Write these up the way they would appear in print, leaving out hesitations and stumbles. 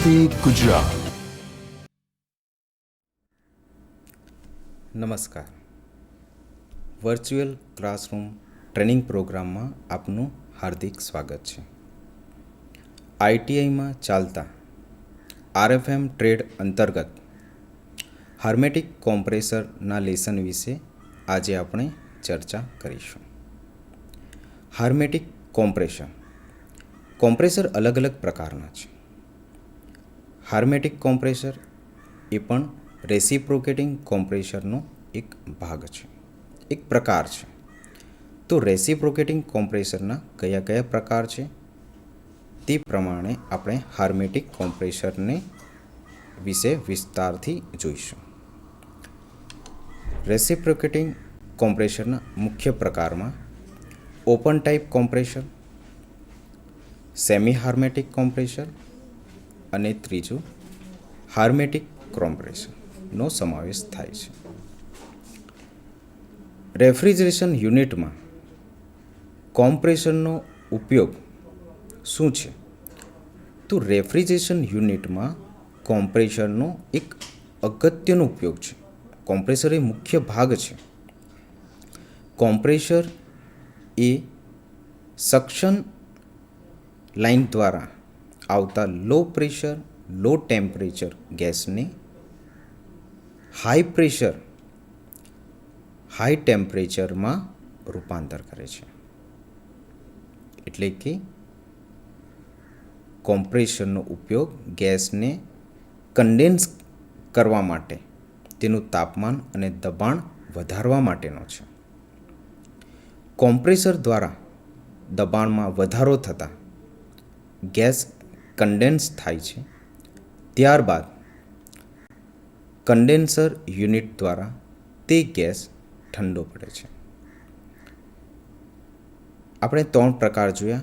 IIT Gujarat. નમસ્કાર. Virtual classroom training પ્રોગ્રામમાં આપનું હાર્દિક સ્વાગત છે. આઈટીઆઈમાં ચાલતા આરએફએમ ટ્રેડ અંતર્ગત હાર્મેટિક કોમ્પ્રેસરના લેસન વિશે આજે આપણે ચર્ચા કરીશું. હાર્મેટિક કોમ્પ્રેસર અલગ અલગ પ્રકારના છે. હાર્મેટિક કોમ્પ્રેસર એ પણ રેસિપ્રોકેટિંગ કોમ્પ્રેસરનો એક ભાગ છે, એક પ્રકાર છે. તો રેસિપ્રોકેટિંગ કોમ્પ્રેસરના કયા કયા પ્રકાર છે તે પ્રમાણે આપણે હાર્મેટિક કોમ્પ્રેસરને વિશે વિસ્તારથી જોઈશું. રેસિપ્રોકેટિંગ કોમ્પ્રેસરના મુખ્ય પ્રકારમાં open type compressor, semi hermetic compressor અને ત્રીજું હાર્મેટિક કોમ્પ્રેસરનો સમાવેશ થાય છે. રેફ્રિજરેશન યુનિટમાં કોમ્પ્રેસરનો ઉપયોગ શું છે? તો રેફ્રિજરેશન યુનિટમાં કોમ્પ્રેસરનો એક અગત્યનો ઉપયોગ છે. કોમ્પ્રેસર એ મુખ્ય ભાગ છે. કોમ્પ્રેસર એ સક્શન લાઇન દ્વારા આવતા લો પ્રેશર, લો ટેમ્પરેચર ગેસને હાઈ પ્રેશર, હાઈ ટેમ્પરેચરમાં રૂપાંતર કરે છે. એટલે કે કોમ્પ્રેસરનો ઉપયોગ ગેસને કન્ડેન્સ કરવા માટે, તેનું તાપમાન અને દબાણ વધારવા માટેનો છે. કોમ્પ્રેસર દ્વારા દબાણમાં વધારો થતાં ગેસ કન્ડેન્સ થાય છે. ત્યારબાદ કન્ડેન્સર યુનિટ દ્વારા તે ગેસ ઠંડો પડે છે. આપણે 3 પ્રકાર જોયા: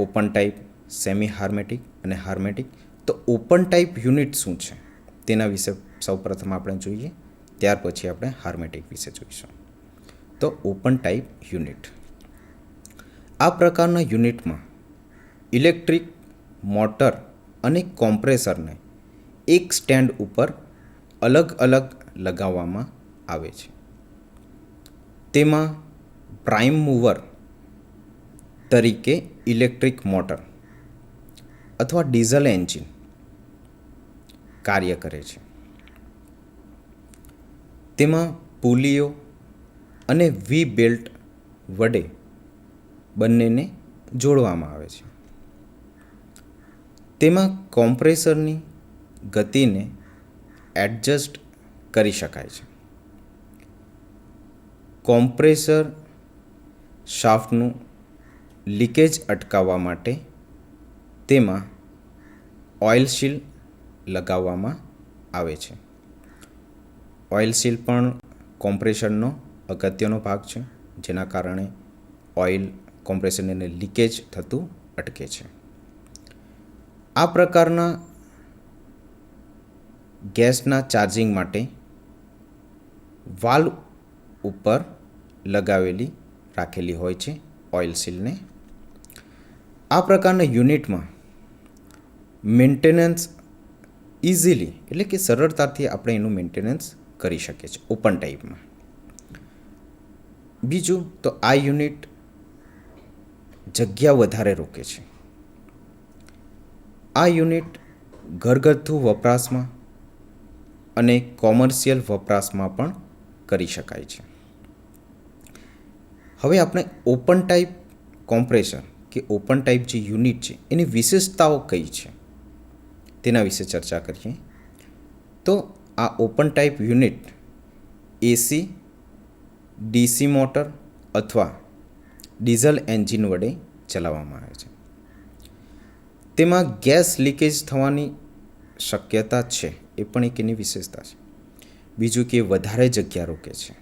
ઓપન ટાઈપ, સેમી હાર્મેટિક અને હાર્મેટિક. તો ઓપન ટાઈપ યુનિટ શું છે તેના વિશે સૌપ્રથમ આપણે જોઈએ, ત્યાર પછી આપણે હાર્મેટિક વિશે જોઈશું. તો ઓપન ટાઈપ યુનિટ, આ પ્રકારના યુનિટમાં ઇલેક્ટ્રિક મોટર અને કોમ્પ્રેસરને એક સ્ટેન્ડ ઉપર અલગ અલગ લગાવવામાં આવે છે. તેમાં પ્રાઇમ મૂવર તરીકે ઇલેક્ટ્રિક મોટર અથવા ડીઝલ એન્જિન કાર્ય કરે છે. તેમાં પુલીઓ અને વી બેલ્ટ વડે બંનેને જોડવામાં આવે છે. તેમાં કોમ્પ્રેસરની ગતિને એડજસ્ટ કરી શકાય છે. કોમ્પ્રેસર શાફ્ટનું લીકેજ અટકાવવા માટે તેમાં ઓઇલ સીલ લગાવવામાં આવે છે. ઓઇલ સીલ પણ કોમ્પ્રેસરનો અગત્યનો ભાગ છે, જેના કારણે ઓઇલ કોમ્પ્રેસરને લીકેજ થતું અટકે છે. આ પ્રકારના ગેસના ચાર્જિંગ માટે વાલ્વ ઉપર રાખેલી હોય છે ઓઇલ સીલને. આ પ્રકારના યુનિટમાં મેન્ટેનન્સ ઇઝીલી, એટલે કે સરળતાથી આપણે એનું મેન્ટેનન્સ કરી શકીએ છીએ ઓપન ટાઈપમાં. બીજું તો આ યુનિટ જગ્યા વધારે રોકે છે. આ યુનિટ ઘરગથ્થુ વપરાશમાં અને કોમર્શિયલ વપરાશમાં પણ કરી શકાય છે. હવે આપણે ઓપન ટાઈપ કોમ્પ્રેસર કે ઓપન ટાઈપ જે યુનિટ છે એની વિશેષતાઓ કઈ છે તેના વિશે ચર્ચા કરીએ. તો આ ઓપન ટાઈપ યુનિટ એસી, ડીસી મોટર અથવા ડીઝલ એન્જિન વડે ચલાવવામાં આવે છે. તેમાં ગેસ લીકેજ થવાની શક્યતા છે, એ પણ એક એની વિશેષતા છે. બીજું કે વધારે જગ્યા રોકે છે.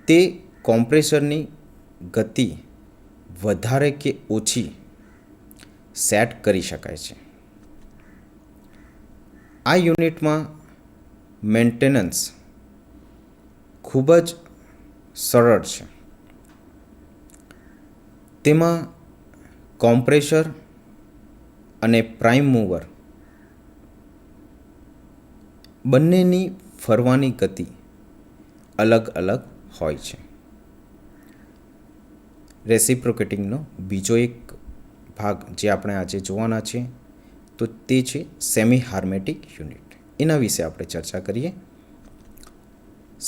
તે કોમ્પ્રેસરની ગતિ વધારે કે ઓછી સેટ કરી શકાય છે. આ યુનિટમાં મેન્ટેનન્સ ખૂબ જ સરળ છે. તેમાં કોમ્પ્રેસર અને પ્રાઇમ મૂવર બંનેની ફરવાની ગતિ અલગ અલગ હોય છે. રેસિપ્રોકેટિંગનો બીજો એક ભાગ જે આપણે આજે જોવાના છે તો તે છે સેમી હાર્મેટિક યુનિટ. એના વિશે આપણે ચર્ચા કરીએ.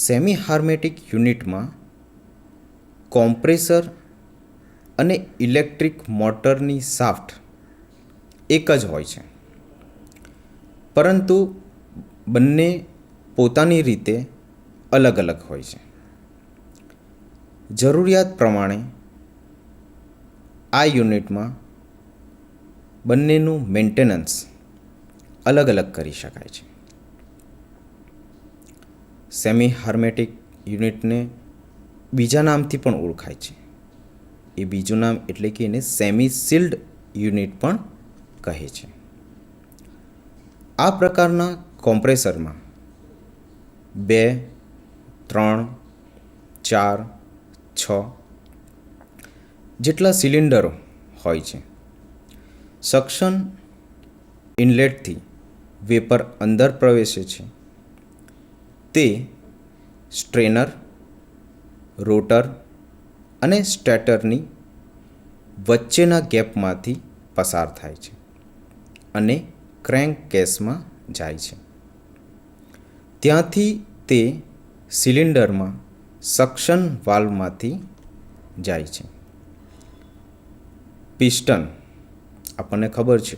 સેમી હાર્મેટિક યુનિટમાં કોમ્પ્રેસર અને ઇલેક્ટ્રિક મોટરની શાફ્ટ એક જ હોય છે, પરંતુ બંને પોતાની રીતે અલગ અલગ હોય છે. જરૂરિયાત પ્રમાણે આ યુનિટમાં બંનેનું મેન્ટેનન્સ અલગ અલગ કરી શકાય છે. સેમી હાર્મેટિક યુનિટને બીજા નામથી પણ ઓળખાય છે. એ બીજું નામ એટલે કે એને સેમી સીલ્ડ યુનિટ પણ કહે છે. આ પ્રકારના કોમ્પ્રેસરમાં 2, 3, 4, 6 જેટલા સિલિન્ડરો હોય છે. સક્શન ઇનલેટથી વેપર અંદર પ્રવેશે છે. તે સ્ટ્રેનર, રોટર અને સ્ટેટરની વચ્ચેના ગેપમાંથી પસાર થાય છે અને ક્રેન્ક કેસમાં જાય છે. ત્યાંથી તે સિલિન્ડરમાં સક્શન વાલ્વમાંથી જાય છે. પિસ્ટન, આપણને ખબર છે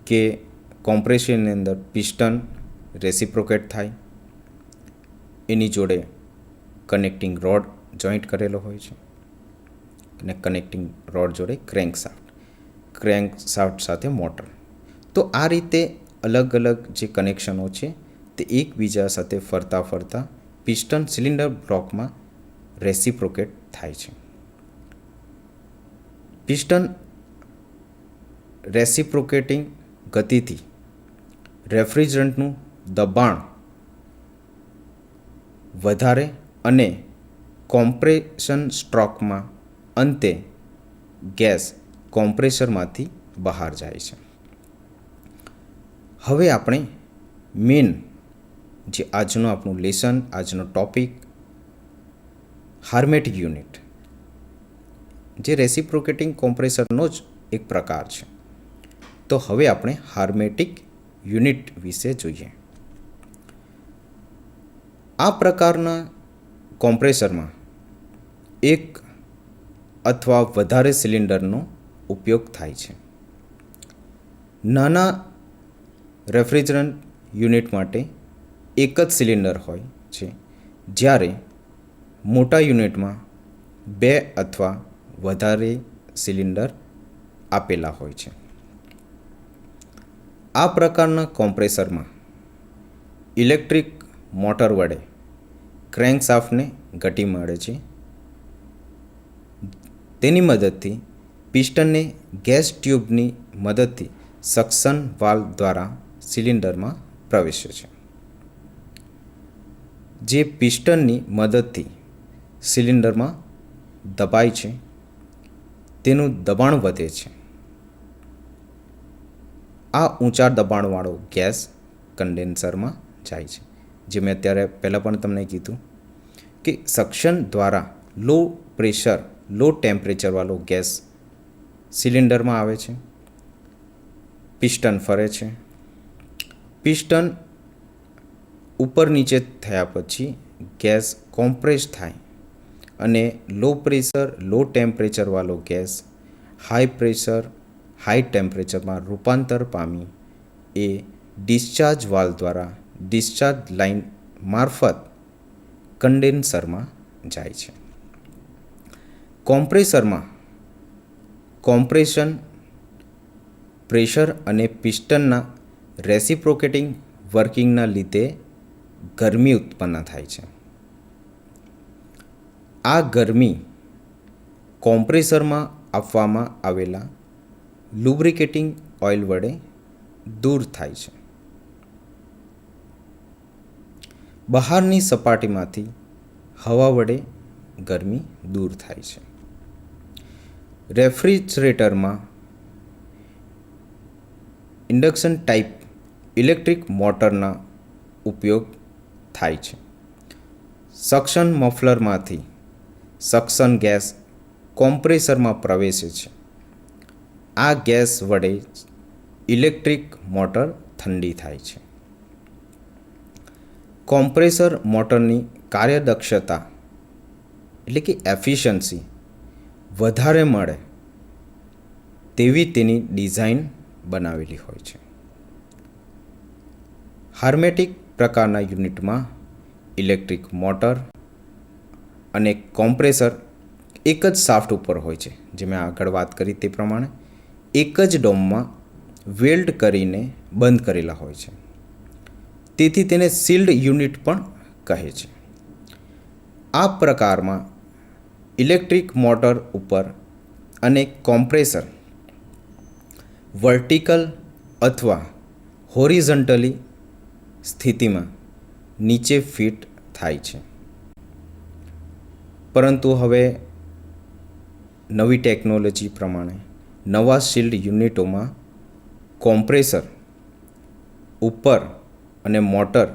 કે કોમ્પ્રેશનની અંદર પિસ્ટન રેસિપ્રોકેટ થાય, એની જોડે કનેક્ટિંગ રોડ જોઈન્ટ કરેલો હોય છે અને કનેક્ટિંગ રોડ જોડે ક્રેન્ક શાફ્ટ સાથે મોટર. તો આ રીતે અલગ અલગ જે કનેક્શનો છે તે એકબીજા સાથે ફરતા ફરતા પિસ્ટન સિલિન્ડર બ્લોકમાં રેસિપ્રોકેટ થાય છે. પિસ્ટન રેસિપ્રોકેટિંગ ગતિથી રેફ્રિજરન્ટનું દબાણ વધારે અને કોમ્પ્રેશન સ્ટ્રોકમાં અંતે ગેસ કોમ્પ્રેસરમાંથી બહાર જાય છે. હવે આપણે મેન જે આજનું આપણું લેસન, આજનો ટોપિક હાર્મેટિક યુનિટ, જે રેસિપ્રોકેટિંગ કોમ્પ્રેસરનો જ એક પ્રકાર છે. તો હવે આપણે હાર્મેટિક યુનિટ વિશે જોઈએ. આ પ્રકારના કોમ્પ્રેસરમાં એક અથવા વધારે સિલિન્ડરનો ઉપયોગ થાય છે. નાના રેફ્રિજરન્ટ યુનિટ માટે એક જ સિલિન્ડર હોય છે, જ્યારે મોટા યુનિટમાં 2 અથવા વધારે સિલિન્ડર આપેલા હોય છે. આ પ્રકારના કોમ્પ્રેસરમાં ઇલેક્ટ્રિક મોટર વડે ક્રેન્ક શાફ્ટને ગતિ મળે છે. તેની મદદથી પિસ્ટનને ગેસ ટ્યુબની મદદથી સક્શન વાલ્વ દ્વારા સિલિન્ડરમાં પ્રવેશે છે. જે પિસ્ટનની મદદથી સિલિન્ડરમાં દબાય છે, તેનું દબાણ વધે છે. આ ઊંચા દબાણવાળો ગેસ કન્ડેન્સરમાં જાય છે. જે મેં અત્યારે પહેલાં પણ તમને કીધું કે સક્શન દ્વારા લો પ્રેશર, લો ટેમ્પરેચરવાળો ગેસ સિલિન્ડરમાં આવે છે. પિસ્ટન ફરે છે. પિસ્ટન ઉપર નીચે થયા પછી ગેસ કોમ્પ્રેસ થાય અને લો પ્રેશર, લો ટેમ્પરેચરવાળો ગેસ હાઈ પ્રેશર, હાઈ ટેમ્પરેચરમાં રૂપાંતર પામી એ ડિસ્ચાર્જ વાલ્વ દ્વારા ડિસ્ચાર્જ લાઇન મારફત કન્ડેન્સરમાં જાય છે. કોમ્પ્રેસરમાં કોમ્પ્રેશન, પ્રેશર અને પિસ્ટનના રેસિપ્રોકેટિંગ વર્કિંગના લીધે ગરમી ઉત્પન્ન થાય છે. આ ગરમી કોમ્પ્રેસરમાં આપવામાં આવેલા લુબ્રિકેટિંગ ઓઇલ વડે દૂર થાય છે. બહારની સપાટીમાંથી હવા વડે ગરમી દૂર થાય છે. રેફ્રિજરેટરમાં ઇન્ડક્શન ટાઈપ ઇલેક્ટ્રિક મોટરના ઉપયોગ થાય છે. સક્શન મફલરમાંથી સક્શન ગેસ કોમ્પ્રેસરમાં પ્રવેશે છે. આ ગેસ વડે ઇલેક્ટ્રિક મોટર ઠંડી થાય છે. કોમ્પ્રેસર મોટરની કાર્યદક્ષતા એટલે કે એફિશિયન્સી વધારે મળે તેવી તેની ડિઝાઇન બનાવેલી હોય છે. હાર્મેટિક પ્રકારના યુનિટમાં ઇલેક્ટ્રિક મોટર અને કોમ્પ્રેસર એક જ શાફ્ટ ઉપર હોય છે. જે મેં આગળ વાત કરી તે પ્રમાણે એક જ ડોમમાં વેલ્ડ કરીને બંધ કરેલા હોય છે. તેથી તેને સીલ્ડ યુનિટ પણ કહે છે. આ પ્રકારમાં ઇલેક્ટ્રિક મોટર ઉપર અને કોમ્પ્રેસર વર્ટિકલ અથવા હોરિઝોન્ટલી સ્થિતિમાં નીચે ફિટ થાય છે. પરંતુ હવે નવી ટેકનોલોજી પ્રમાણે નવા શિલ્ડ યુનિટોમાં કોમ્પ્રેસર ઉપર અને મોટર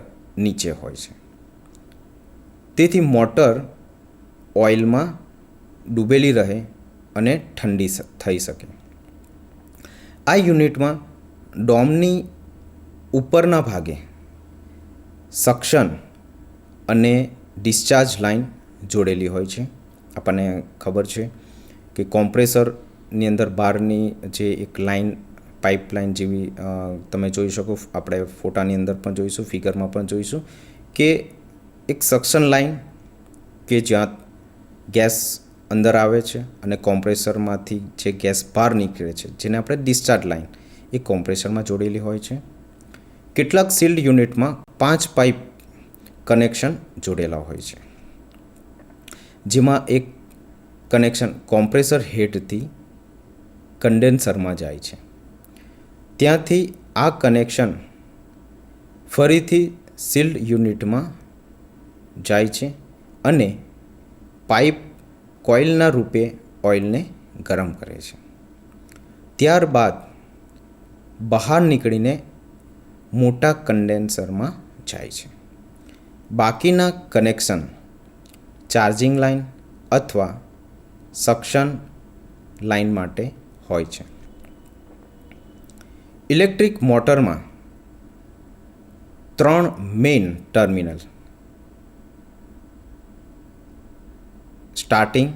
નીચે હોય છે. તેથી મોટર ઓઇલમાં ડૂબેલી રહે અને ઠંડી થઈ શકે. આ યુનિટમાં ડોમની ઉપરના ભાગે સક્શન અને ડિસ્ચાર્જ લાઇન જોડેલી હોય છે. આપણને ખબર છે કે કોમ્પ્રેસરની અંદર બહારની જે એક લાઇન પાઇપલાઇન જેવી તમે જોઈ શકો, આપણે ફોટાની અંદર પણ જોઈશું, ફિગરમાં પણ જોઈશું કે એક સક્શન લાઇન કે જ્યાં ગેસ અંદર આવે છે અને કોમ્પ્રેસરમાંથી જે ગેસ બહાર નીકળે છે જેને આપણે ડિસ્ચાર્જ લાઇન એ કોમ્પ્રેસરમાં જોડેલી હોય છે. કેટલાક સીલ્ડ યુનિટમાં 5 પાઇપ કનેક્શન જોડેલા હોય છે, જેમાં એક કનેક્શન કોમ્પ્રેસર હેડથી કન્ડેન્સરમાં જાય છે. ત્યાંથી આ કનેક્શન ફરીથી સીલ્ડ યુનિટમાં જાય છે અને પાઇપ કોઇલના રૂપે ઓઇલને ગરમ કરે છે. ત્યારબાદ બહાર નીકળીને મોટા કન્ડેન્સરમાં જાય છે. બાકીના કનેક્શન ચાર્જિંગ લાઇન અથવા સક્શન લાઇન માટે હોય છે. ઇલેક્ટ્રિક મોટરમાં 3 મેઇન ટર્મિનલ સ્ટાર્ટિંગ,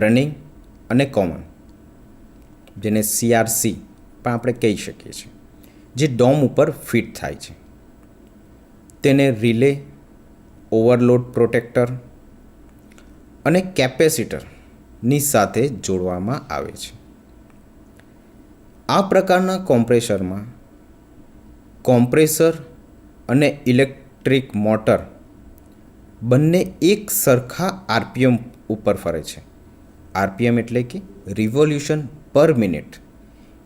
રનિંગ અને કોમન, જેને CRC પણ આપણે કહી શકીએ છીએ, જે ડોમ ઉપર ફિટ થાય છે. તેને રિલે, ઓવરલોડ પ્રોટેક્ટર અને કેપેસિટરની સાથે જોડવામાં આવે છે. આ પ્રકારના કોમ્પ્રેસરમાં કોમ્પ્રેસર અને ઇલેક્ટ્રિક મોટર બંને એક સરખા RPM ઉપર ફરે છે. RPM એટલે કે રિવોલ્યુશન પર મિનિટ.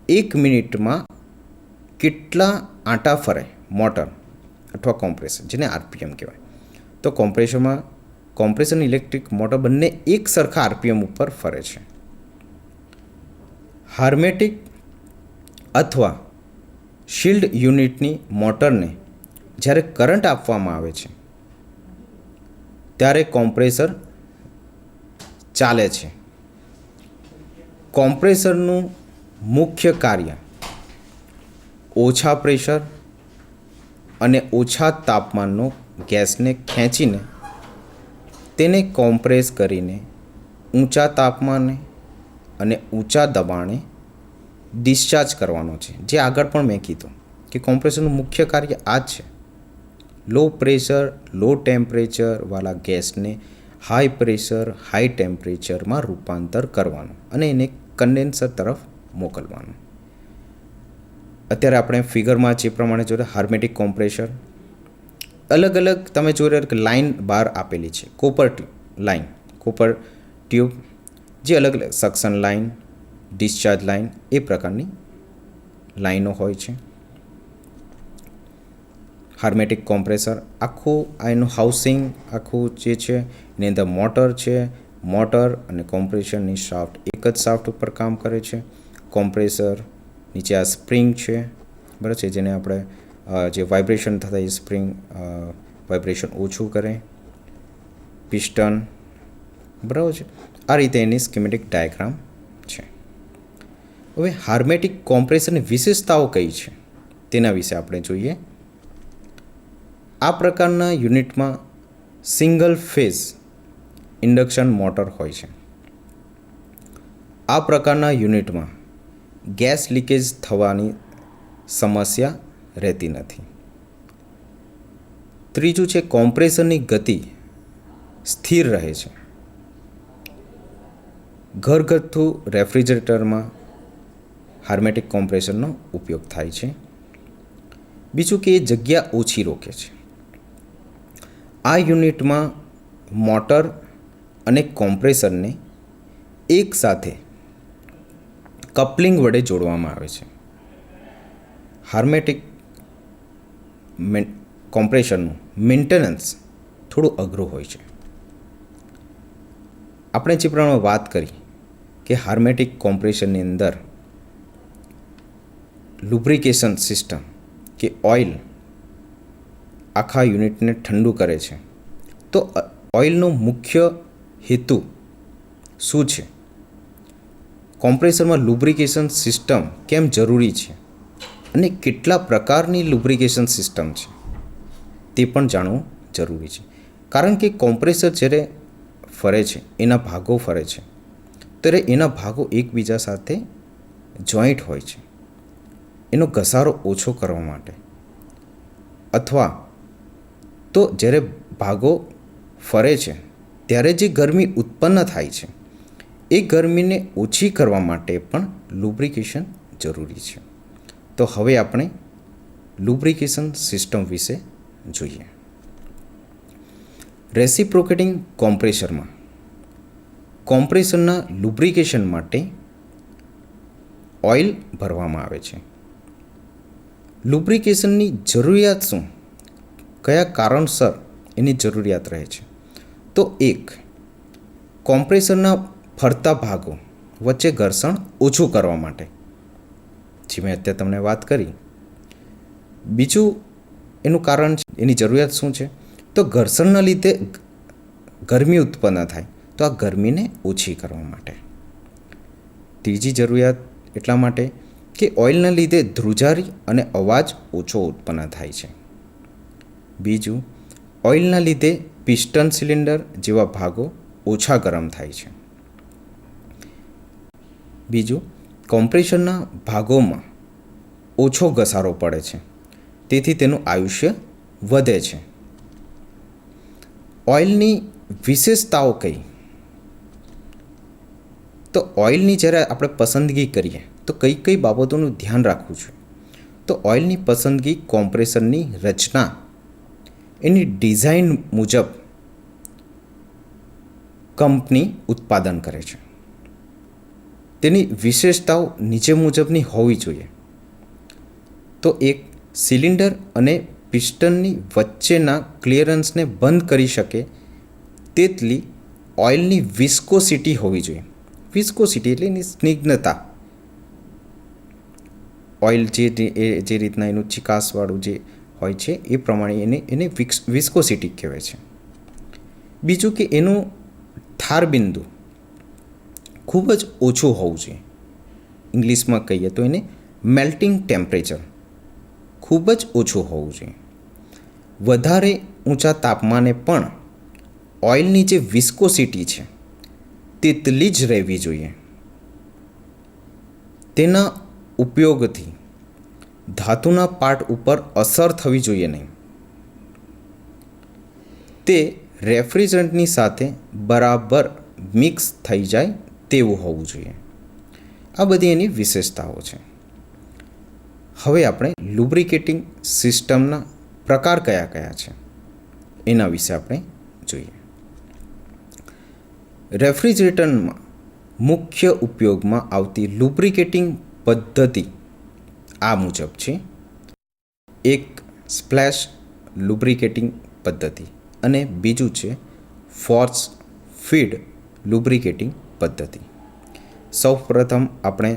1 મિનિટમાં કેટલા આંટા ફરે મોટર અથવા કોમ્પ્રેસર, જેને RPM કહેવાય. તો કોમ્પ્રેસર અને ઇલેક્ટ્રિક મોટર બંને એક સરખા RPM ઉપર ફરે છે. હાર્મેટિક અથવા શિલ્ડ યુનિટની મોટરને જ્યારે કરંટ આપવામાં આવે છે ત્યારે કોમ્પ્રેસર ચાલે છે. કોમ્પ્રેસરનું મુખ્ય કાર્ય ઓછા પ્રેશર અને ઓછા તાપમાનનો ગેસને ખેંચીને તેને કોમ્પ્રેસ કરીને ઊંચા તાપમાને અને ઊંચા દબાણે ડિસ્ચાર્જ કરવાનો છે. જે આગળ પણ મેં કીધું કે કોમ્પ્રેસરનું મુખ્ય કાર્ય આ જ છે. લો પ્રેશર, લો ટેમ્પરેચરવાળા ગેસને હાઈ પ્રેશર, હાઈ ટેમ્પરેચરમાં રૂપાંતર કરવાનું અને એને કન્ડેન્સર તરફ મોકલવાનું. અત્યારે આપણે ફિગરમાં જે પ્રમાણે જોયું હાર્મેટિક કોમ્પ્રેસર, અલગ અલગ તમે જોઈ રહ્યા કે લાઇન બહાર આપેલી છે. કોપર ટ્યુબ, જે અલગ અલગ સક્શન લાઇન, ડિસ્ચાર્જ લાઇન એ પ્રકારની લાઈનો હોય છે. હાર્મેટિક કોમ્પ્રેસર આખું એનું હાઉસિંગ આખું જે છે એની અંદર મોટર છે. મોટર અને કોમ્પ્રેસરની શાફ્ટ એક જ શાફ્ટ ઉપર કામ કરે છે. કોમ્પ્રેસર નીચે આ સ્પ્રિંગ છે બરાબર છે, જેને આપણે જે વાઇબ્રેશન થતા એ સ્પ્રિંગ વાઇબ્રેશન ઓછું કરે, પિસ્ટન, બરાબર છે. આ રીતે એની સ્કીમેટિક ડાયાગ્રામ છે. હવે હાર્મેટિક કોમ્પ્રેસરની વિશેષતાઓ કઈ છે તેના વિશે આપણે જોઈએ. આ પ્રકારના યુનિટમાં સિંગલ ફેઝ ઇન્ડક્શન મોટર હોય છે. આ પ્રકારના યુનિટમાં ગેસ લીકેજ થવાની સમસ્યા રહેતી નથી. ત્રીજું છે કોમ્પ્રેસરની ગતિ સ્થિર રહે છે. ઘરગથ્થુ રેફ્રિજરેટરમાં હાર્મેટિક કોમ્પ્રેસરનો ઉપયોગ થાય છે. બીજું કે એ જગ્યા ઓછી રોકે છે. આ યુનિટમાં મોટર અને કોમ્પ્રેસરને એકસાથે કપલિંગ વડે જોડવામાં આવે છે. હાર્મેટિક કોમ્પ્રેસરનું મેન્ટેનન્સ થોડું અઘરું હોય છે. આપણે જે પ્રમાણે વાત કરી કે હાર્મેટિક કોમ્પ્રેસરની અંદર લુબ્રિકેશન સિસ્ટમ કે ઓઇલ આખા યુનિટને ઠંડુ કરે છે. તો ઓઇલનો મુખ્ય હેતુ શું છે? કોમ્પ્રેસરમાં લુબ્રિકેશન સિસ્ટમ કેમ જરૂરી છે અને કેટલા પ્રકારની લુબ્રિકેશન સિસ્ટમ છે તે પણ જાણવું જરૂરી છે. કારણ કે કોમ્પ્રેસર જ્યારે ફરે છે, એના ભાગો ફરે છે, ત્યારે એના ભાગો એકબીજા સાથે જોઈન્ટ હોય છે. એનો ઘસારો ઓછો કરવા માટે અથવા તો જ્યારે ભાગો ફરે છે ત્યારે જે ગરમી ઉત્પન્ન થાય છે એ ગરમીને ઓછી કરવા માટે પણ લુબ્રિકેશન જરૂરી છે. તો હવે આપણે લુબ્રિકેશન સિસ્ટમ વિશે જોઈએ. રેસિપ્રોકેટિંગ કોમ્પ્રેસરમાં કોમ્પ્રેસરના લુબ્રિકેશન માટે ઓઇલ ભરવામાં આવે છે. લુબ્રિકેશનની જરૂરિયાત શું? કયા કારણસર એની જરૂરિયાત રહે છે? તો એક, કોમ્પ્રેસરના ફરતા ભાગો વચ્ચે ઘર્ષણ ઓછું કરવા માટે, જે મેં અત્યારે તમને વાત કરી. બીજું એનું કારણ છે, એની જરૂરિયાત શું છે? તો ઘર્ષણના લીધે ગરમી ઉત્પન્ન થાય, તો આ ગરમીને ઓછી કરવા માટે. ત્રીજી જરૂરિયાત એટલા માટે કે ઓઇલના લીધે ધ્રુજારી અને અવાજ ઓછો ઉત્પન્ન થાય છે. બીજું, ઓઇલના લીધે પિસ્ટન સિલિન્ડર જેવા ભાગો ઓછા ગરમ થાય છે. બીજું, કોમ્પ્રેસરના ભાગોમાં ઓછો ઘસારો પડે છે, તેથી તેનું આયુષ્ય વધે છે. ઓઇલની વિશેષતાઓ કઈ? તો ઓઇલની જ્યારે આપણે પસંદગી કરીએ તો કઈ કઈ બાબતોનું ધ્યાન રાખવું જોઈએ? તો ઓઇલની પસંદગી કોમ્પ્રેસરની રચના, એની ડિઝાઇન મુજબ કંપની ઉત્પાદન કરે છે. તેની વિશેષતાઓ નીચે મુજબની હોવી જોઈએ. તો એક, સિલિન્ડર અને પિસ્ટનની વચ્ચેના ક્લિયરન્સને બંધ કરી શકે તેટલી ઓઇલની વિસ્કોસિટી હોવી જોઈએ. વિસ્કોસિટી એટલે એની સ્નિગ્ધતા. ઓઇલ જે રીતના એનું ચિકાસવાળું જે હોય છે એ પ્રમાણે એને વિસ્કોસિટી કહેવાય છે. બીજું કે એનું ઠાર બિંદુ ખૂબ જ ઓછું હોવું જોઈએ. ઇંગ્લિશમાં કહીએ તો એને મેલ્ટિંગ ટેમ્પરેચર ખૂબ જ ઓછું હોવું જોઈએ. વધારે ઊંચા તાપમાને પણ ઓઇલની જે વિસ્કોસિટી છે તેટલી જ રહેવી જોઈએ. તેના ઉપયોગથી ધાતુના પાર્ટ ઉપર અસર થવી જોઈએ નહીં. તે રેફ્રિજરન્ટની સાથે બરાબર મિક્સ થઈ જાય તેવું હોવું જોઈએ. આ બધી એની વિશેષતાઓ છે. હવે આપણે લુબ્રિકેટિંગ સિસ્ટમના પ્રકાર કયા કયા છે એના વિશે આપણે જોઈએ. રેફ્રિજરેટરમાં મુખ્ય ઉપયોગમાં આવતી લુબ્રિકેટિંગ પદ્ધતિ આ મુજબ છે. એક, સ્પ્લેશ લુબ્રિકેટિંગ પદ્ધતિ અને બીજું છે ફોર્સ ફીડ લુબ્રિકેટિંગ પદ્ધતિ. સૌપ્રથમ આપણે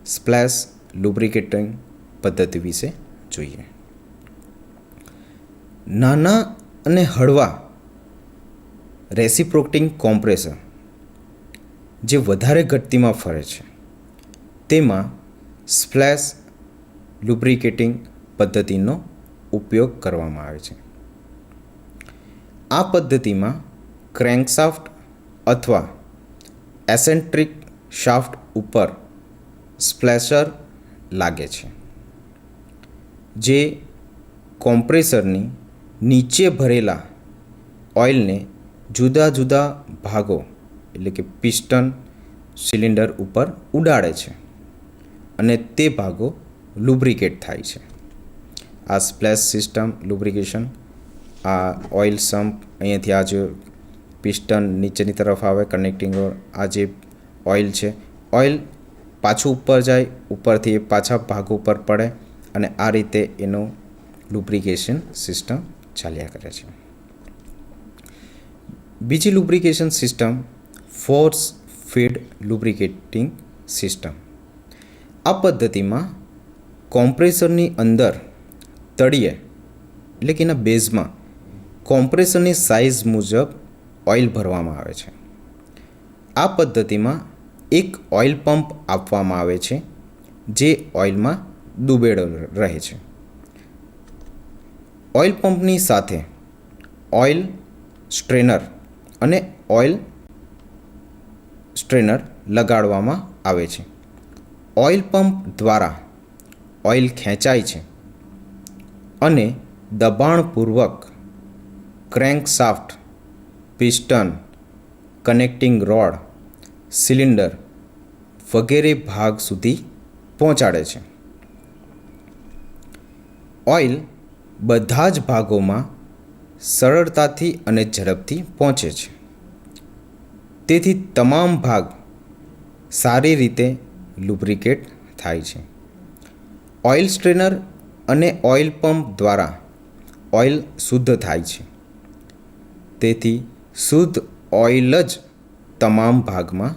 સ્પ્લેશ લુબ્રિકેટિંગ પદ્ધતિ વિશે જોઈએ. નાના અને હળવા રેસિપ્રોકેટિંગ કોમ્પ્રેસર જે વધારે ગતિમાં ફરે છે તેમાં સ્પ્લેશ લુબ્રિકેટિંગ પદ્ધતિનો ઉપયોગ કરવામાં આવે છે. આ પદ્ધતિમાં ક્રેન્કશાફ્ટ અથવા એસેન્ટ્રિક શાફ્ટ ઉપર સ્પ્લેશર લાગે છે જે કોમ્પ્રેસરની નીચે ભરેલા ઓઇલને જુદા જુદા ભાગો એટલે કે પિસ્ટન સિલિન્ડર ઉપર ઉડાડે છે અને તે ભાગો લુબ્રિકેટ થાય છે. આ સ્પ્લેશ સિસ્ટમ લુબ્રિકેશન, આ ઓઇલ સમ્પ, અહીંયાથી આ જે પિસ્ટન નીચેની તરફ આવે કનેક્ટિંગ રોડ, આ જે ઓઇલ છે, ઓઇલ પાછું ઉપર જાય, ઉપરથી પાછા ભાગો ઉપર પડે અને આ રીતે એનું લુબ્રિકેશન સિસ્ટમ ચાલ્યા કરે છે. બીજી lubrication system force feed lubricating system. આ પદ્ધતિમાં કોમ્પ્રેસરની અંદર તળિયે એટલે કે એના બેઝમાં કોમ્પ્રેસરની સાઇઝ મુજબ ઓઇલ ભરવામાં આવે છે. આ પદ્ધતિમાં એક ઓઇલ પંપ આપવામાં આવે છે જે ઓઇલમાં ડૂબેલો રહે છે. ઓઇલ પંપની સાથે ઓઇલ સ્ટ્રેનર અને ઓઇલ સ્ટ્રેનર લગાડવામાં આવે છે. ઓઇલ પંપ દ્વારા ઓઇલ ખેંચાય છે અને દબાણપૂર્વક crankshaft, piston, connecting rod, cylinder વગેરે ભાગ સુધી પહોંચાડે છે. ઓઇલ બધા જ ભાગોમાં સરળતાથી અને ઝડપથી પહોંચે છે. તેથી તમામ ભાગ સારી રીતે લુબ્રિકેટ થાય છે. ઓઇલ સ્ટ્રેનર અને ઓઇલ પંપ દ્વારા ઓઇલ શુદ્ધ થાય છે. તેથી શુદ્ધ ઓઇલ જ તમામ ભાગમાં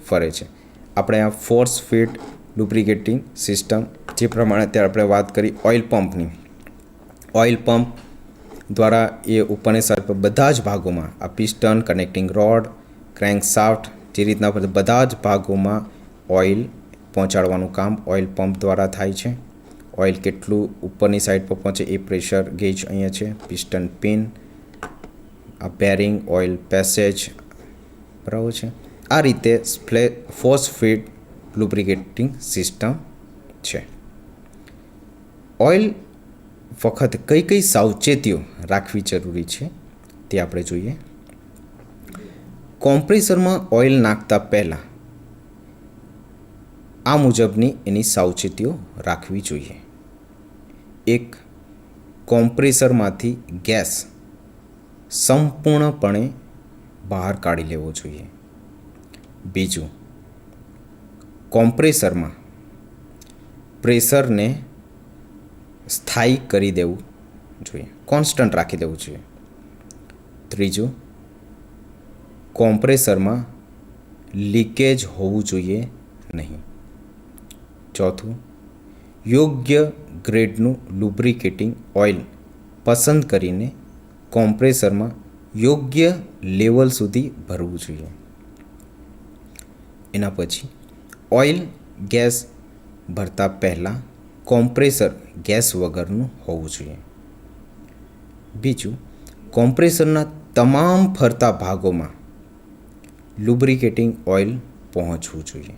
ફરે છે. આપણે આ ફોર્સ ફીડ લુબ્રિકેટિંગ સિસ્ટમ જે પ્રમાણે અત્યારે આપણે વાત કરી ઓઇલ પંપની, ઓઇલ પંપ દ્વારા એ ઉપરની સાઈડ પર બધા જ ભાગોમાં આ પિસ્ટન, કનેક્ટિંગ રોડ, ક્રેન્કશાફ્ટ જે રીતના બધા જ ભાગોમાં ઓઇલ પહોંચાડવાનું કામ ઓઇલ પંપ દ્વારા થાય છે. ઓઇલ કેટલું ઉપરની સાઈડ પર પહોંચે એ પ્રેશર ગેજ અહીંયા છે, પિસ્ટન પિન, આ બેરિંગ, ઓઇલ પેસેજ, બરાબર છે. આ રીતે ફોર્સ ફીડ લુબ્રિકેટિંગ સિસ્ટમ છે. ઓઇલ વખત કઈ કઈ સાવચેતીઓ રાખવી જરૂરી છે તે આપણે જોઈએ. કોમ્પ્રેસરમાં ઓઇલ નાખતા પહેલાં આ મુજબની એની સાવચેતીઓ રાખવી જોઈએ. 1. કોમ્પ્રેસરમાંથી ગેસ સંપૂર્ણપણે બહાર કાઢી લેવો જોઈએ. 2. કોમ્પ્રેસરમાં પ્રેશરને સ્થાયી કરી દેવું જોઈએ, કોન્સ્ટન્ટ રાખી દેવું જોઈએ. 3. કોમ્પ્રેસરમાં લીકેજ હોવું જોઈએ નહીં. 4. યોગ્ય ગ્રેડનું લુબ્રિકેટિંગ ઓઇલ પસંદ કરીને કોમ્પ્રેસરમાં યોગ્ય લેવલ સુધી ભરવું જોઈએ. એના પછી ઓઇલ ગેસ ભરતા પહેલાં કોમ્પ્રેસર ગેસ વગરનું હોવું જોઈએ. 2. કોમ્પ્રેસરના તમામ ફરતા ભાગોમાં લુબ્રિકેટિંગ ઓઇલ પહોંચવું જોઈએ.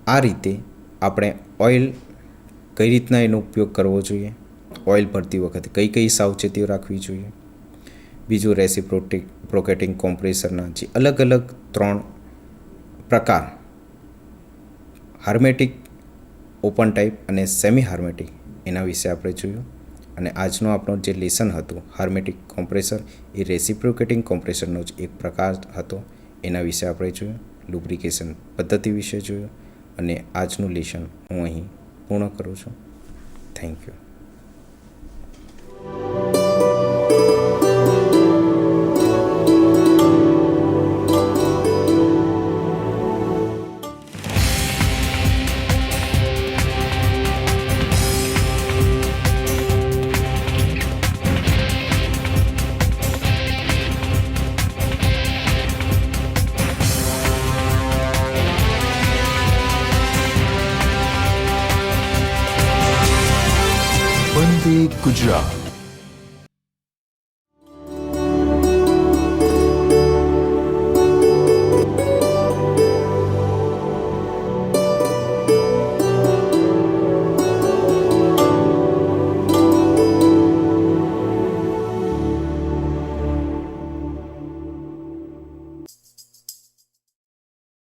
આ રીતે આપણે ઓઇલ કઈ રીતના એનો ઉપયોગ કરવો જોઈએ, ઓઇલ ભરતી વખતે કઈ કઈ સાવચેતીઓ રાખવી જોઈએ. બીજું રેસિપ્રોકેટિંગ કોમ્પ્રેસરના જે અલગ અલગ 3 પ્રકાર, હાર્મેટિક, ઓપન ટાઈપ અને સેમી હાર્મેટિક, એના વિશે આપણે જોયું. અને આજનો આપણો જે લેસન હતું હાર્મેટિક કોમ્પ્રેસર એ રેસિપ્રોકેટિંગ કોમ્પ્રેસરનો જ એક પ્રકાર હતો. એના વિશે આપણે જોયું, લુબ્રિકેશન પદ્ધતિ વિશે જોયું અને આજનું લેસન હું અહીં પૂર્ણ કરું છું. Thank you. વિવેક ગુજરાત.